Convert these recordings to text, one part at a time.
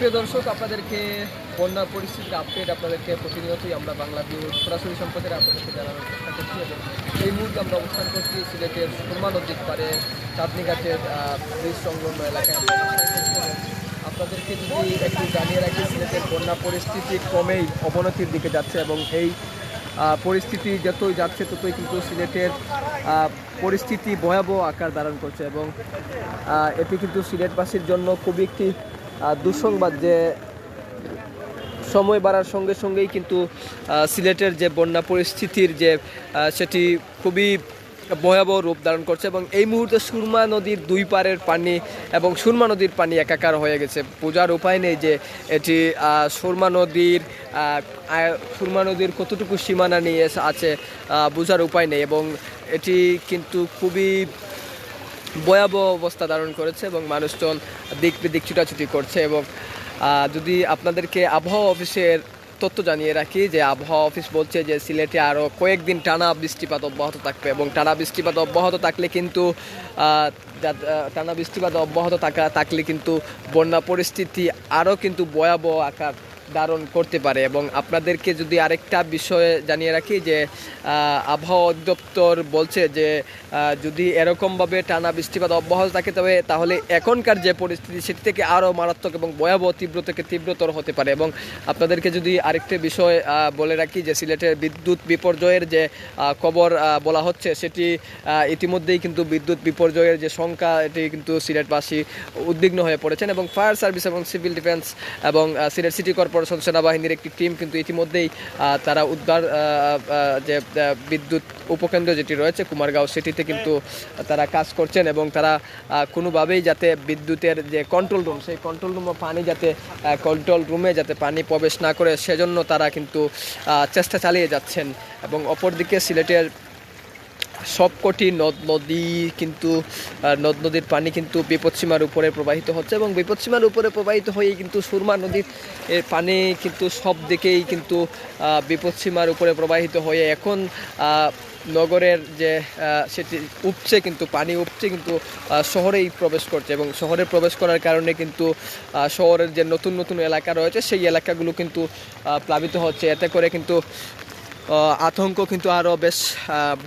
প্রিয় দর্শক, আপনাদেরকে বন্যা পরিস্থিতির আপডেট আপনাদেরকে প্রতিনিয়তই আমরা বাংলা ভিউ সরাসরি সম্প্রচারে আপনাদেরকে জানানোর চেষ্টা করছি। এবং এই মুহূর্তে আমরা অবস্থান করছি সিলেটের সুরমা নদীর পারে চাঁদনীঘাটের ব্রিজ সংলগ্ন এলাকায় আমরা অবস্থান করছি। এবং আপনাদেরকে যদি একটু জানিয়ে রাখি, সিলেটের বন্যা পরিস্থিতি ক্রমেই অবনতির দিকে যাচ্ছে এবং এই পরিস্থিতি যতই যাচ্ছে ততই কিন্তু সিলেটের পরিস্থিতি ভয়াবহ আকার ধারণ করছে। এবং এটি কিন্তু সিলেটবাসীর জন্য খুবই একটি দুঃসংবাদ যে সময় বাড়ার সঙ্গে সঙ্গেই কিন্তু সিলেটের যে বন্যা পরিস্থিতির যে সেটি খুবই ভয়াবহ রূপ ধারণ করছে। এবং এই মুহূর্তে সুরমা নদীর দুই পারের পানি এবং সুরমা নদীর পানি একাকার হয়ে গেছে। বোঝার উপায় নেই যে এটি সুরমা নদীর কতটুকু সীমানা নিয়ে আছে, বোঝার উপায় নেই। এবং এটি কিন্তু খুবই ভয়াবহ অবস্থা ধারণ করেছে এবং মানুষজন দিক বিদিক ছুটাছুটি করছে। এবং যদি আপনাদেরকে আবহাওয়া অফিসের তথ্য জানিয়ে রাখি, যে আবহাওয়া অফিস বলছে যে সিলেটে আরও কয়েকদিন টানা বৃষ্টিপাত অব্যাহত থাকবে এবং টানা বৃষ্টিপাত অব্যাহত থাকলে কিন্তু বন্যা পরিস্থিতি আরও কিন্তু ভয়াবহ আকার ধারণ করতে পারে। এবং আপনাদেরকে যদি আরেকটা বিষয়ে জানিয়ে রাখি, যে আবহাওয়া অধিদপ্তর বলছে যে যদি এরকমভাবে টানা বৃষ্টিপাত অব্যাহত থাকে তাহলে এখনকার যে পরিস্থিতি সেটি থেকে আরও মারাত্মক এবং ভয়াবহ তীব্র থেকে তীব্রতর হতে পারে। এবং আপনাদেরকে যদি আরেকটা বিষয় বলে রাখি, যে সিলেটের বিদ্যুৎ বিপর্যয়ের যে খবর বলা হচ্ছে সেটি ইতিমধ্যেই কিন্তু বিদ্যুৎ বিপর্যয়ের যে সংখ্যা এটি কিন্তু সিলেটবাসী উদ্বিগ্ন হয়ে পড়েছেন। এবং ফায়ার সার্ভিস এবং সিভিল ডিফেন্স এবং সিলেট সিটি কর্পোরেশন সেনাবাহিনীর একটি টিম কিন্তু ইতিমধ্যেই তারা উদ্ধার যে বিদ্যুৎ উপকেন্দ্র যেটি রয়েছে কুমারগাঁও সেটিতে কিন্তু তারা কাজ করছেন। এবং তারা কোনোভাবেই যাতে বিদ্যুতের যে কন্ট্রোল রুম সেই কন্ট্রোল রুমে যাতে পানি প্রবেশ না করে সেজন্য তারা কিন্তু চেষ্টা চালিয়ে যাচ্ছেন। এবং অপরদিকে সিলেটের সবকটি নদ নদীর পানি কিন্তু বিপদসীমার উপরে প্রবাহিত হচ্ছে এবং বিপদসীমার উপরে প্রবাহিত হয়েই কিন্তু সুরমা নদীর পানি কিন্তু সব দিকেই কিন্তু বিপদসীমার উপরে প্রবাহিত হয়ে এখন নগরের যে সেটি পানি উপচে কিন্তু শহরেই প্রবেশ করছে। এবং শহরে প্রবেশ করার কারণে কিন্তু শহরের যে নতুন নতুন এলাকা রয়েছে সেই এলাকাগুলো কিন্তু প্লাবিত হচ্ছে। এতে করে কিন্তু আতঙ্ক কিন্তু আরও বেশ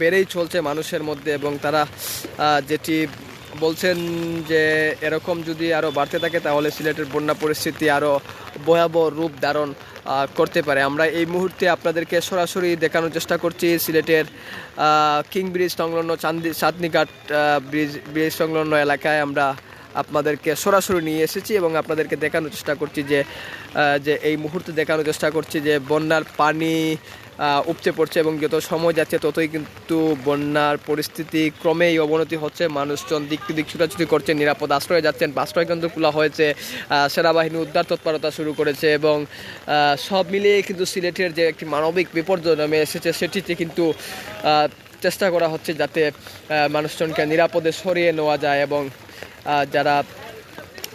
বেড়েই চলছে মানুষের মধ্যে। এবং তারা যেটি বলছেন যে এরকম যদি আরও বাড়তে থাকে তাহলে সিলেটের বন্যা পরিস্থিতি আরও ভয়াবহ রূপ ধারণ করতে পারে। আমরা এই মুহূর্তে আপনাদেরকে সরাসরি দেখানোর চেষ্টা করছি সিলেটের কিং ব্রিজ সংলগ্ন চাঁদনীঘাট ব্রিজ সংলগ্ন এলাকায় আমরা আপনাদেরকে সরাসরি নিয়ে এসেছি এবং আপনাদেরকে দেখানোর চেষ্টা করছি যে এই মুহূর্তে দেখানোর চেষ্টা করছি যে বন্যার পানি উপচে পড়ছে এবং যত সময় যাচ্ছে ততই কিন্তু বন্যার পরিস্থিতি ক্রমেই অবনতি হচ্ছে। মানুষজন দিক বিদিক ছুটাছুটি করছে, নিরাপদ আশ্রয়ে যাচ্ছেন, আশ্রয়কেন্দ্র খোলা হয়েছে, সেনাবাহিনী উদ্ধার তৎপরতা শুরু করেছে। এবং সব মিলিয়ে কিন্তু সিলেটের যে একটি মানবিক বিপর্যয় নেমে এসেছে সেটিতে কিন্তু চেষ্টা করা হচ্ছে যাতে মানুষজনকে নিরাপদে সরিয়ে নেওয়া যায় এবং যারা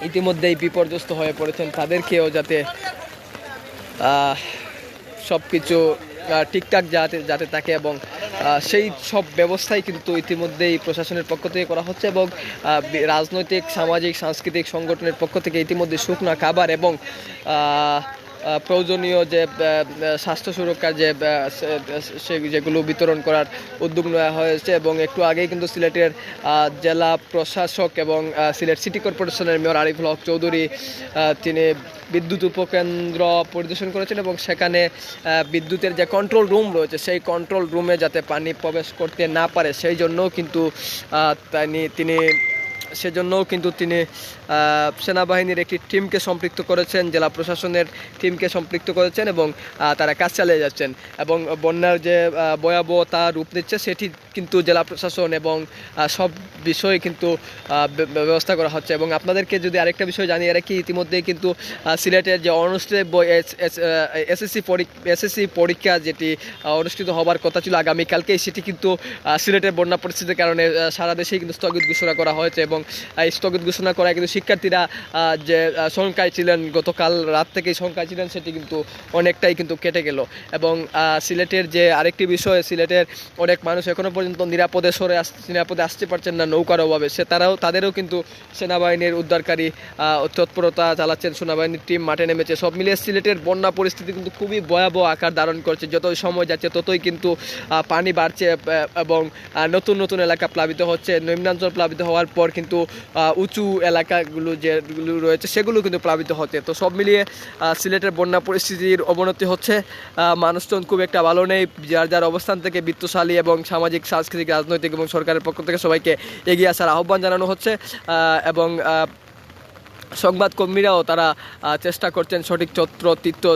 ইতিমধ্যেই বিপর্যস্ত হয়ে পড়েছেন তাদেরকেও যাতে সব কিছু ঠিকঠাক যাতে থাকে এবং সেই সব ব্যবস্থাই কিন্তু ইতিমধ্যেই প্রশাসনের পক্ষ থেকে করা হচ্ছে। এবং রাজনৈতিক সামাজিক সাংস্কৃতিক সংগঠনের পক্ষ থেকে ইতিমধ্যে শুকনো খাবার এবং প্রয়োজনীয় যে স্বাস্থ্য সুরক্ষার যেগুলো বিতরণ করার উদ্যোগ নেওয়া হয়েছে। এবং একটু আগেই কিন্তু সিলেটের জেলা প্রশাসক এবং সিলেট সিটি কর্পোরেশনের মেয়র আরিফুল হক চৌধুরী তিনি বিদ্যুৎ উপকেন্দ্র পরিদর্শন করেছেন এবং সেখানে বিদ্যুতের যে কন্ট্রোল রুম রয়েছে সেই কন্ট্রোল রুমে যাতে পানি প্রবেশ করতে না পারে সেই জন্যও কিন্তু তিনি সেনাবাহিনীর একটি টিমকে সম্পৃক্ত করেছেন, জেলা প্রশাসনের টিমকে সম্পৃক্ত করেছেন এবং তারা কাজ চালিয়ে যাচ্ছেন। এবং বন্যার যে ভয়াবহতা রূপ নিচ্ছে সেটি কিন্তু জেলা প্রশাসন এবং সব বিষয়ে কিন্তু ব্যবস্থা করা হচ্ছে। এবং আপনাদেরকে যদি আরেকটা বিষয় জানিয়ে রাখি, ইতিমধ্যেই কিন্তু সিলেটের যে অনুষ্ঠিত এসএসসি পরীক্ষা যেটি অনুষ্ঠিত হবার কথা ছিল আগামীকালকেই, সেটি কিন্তু সিলেটের বন্যা পরিস্থিতির কারণে সারা দেশেই কিন্তু স্থগিত ঘোষণা করা হয়েছে। এবং এবং স্থগিত ঘোষণা করায় কিন্তু শিক্ষার্থীরা যে শঙ্কায় ছিলেন, গতকাল রাত থেকেই শঙ্কায় ছিলেন, সেটি কিন্তু অনেকটাই কিন্তু কেটে গেল। এবং সিলেটের যে আরেকটি বিষয়, সিলেটের অনেক মানুষ এখনও পর্যন্ত নিরাপদে নিরাপদে আসতে পারছেন না নৌকার অভাবে, তাদেরও কিন্তু সেনাবাহিনীর উদ্ধারকারী তৎপরতা চালাচ্ছেন, সেনাবাহিনীর টিম মাঠে নেমেছে। সব মিলিয়ে সিলেটের বন্যা পরিস্থিতি কিন্তু খুবই ভয়াবহ আকার ধারণ করছে। যতই সময় যাচ্ছে ততই কিন্তু পানি বাড়ছে এবং নতুন নতুন এলাকা প্লাবিত হচ্ছে। নিম্নাঞ্চল প্লাবিত হওয়ার পর কিন্তু উঁচু এলাকাগুলো যেগুলো রয়েছে সেগুলো কিন্তু প্লাবিত হচ্ছে। তো সব মিলিয়ে সিলেটের বন্যা পরিস্থিতির অবনতি হচ্ছে। মানুষজন খুব একটা ভালো নেই। যার যার অবস্থান থেকে বিত্তশালী এবং সামাজিক, সাংস্কৃতিক, রাজনৈতিক এবং সরকারের পক্ষ থেকে সবাইকে এগিয়ে আসার আহ্বান জানানো হচ্ছে এবং সংবাদকর্মীরাও তারা চেষ্টা করছেন সঠিক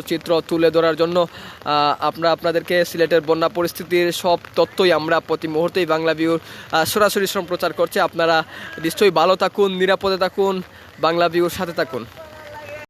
চিত্র তুলে ধরার জন্য। আমরা আপনাদেরকে সিলেটের বন্যা পরিস্থিতির সব তথ্যই আমরা প্রতি মুহূর্তেই বাংলাভিউর সরাসরি সম্প্রচার করছে। আপনারা নিশ্চয়ই ভালো থাকুন, নিরাপদে থাকুন, বাংলাভিউর সাথে থাকুন।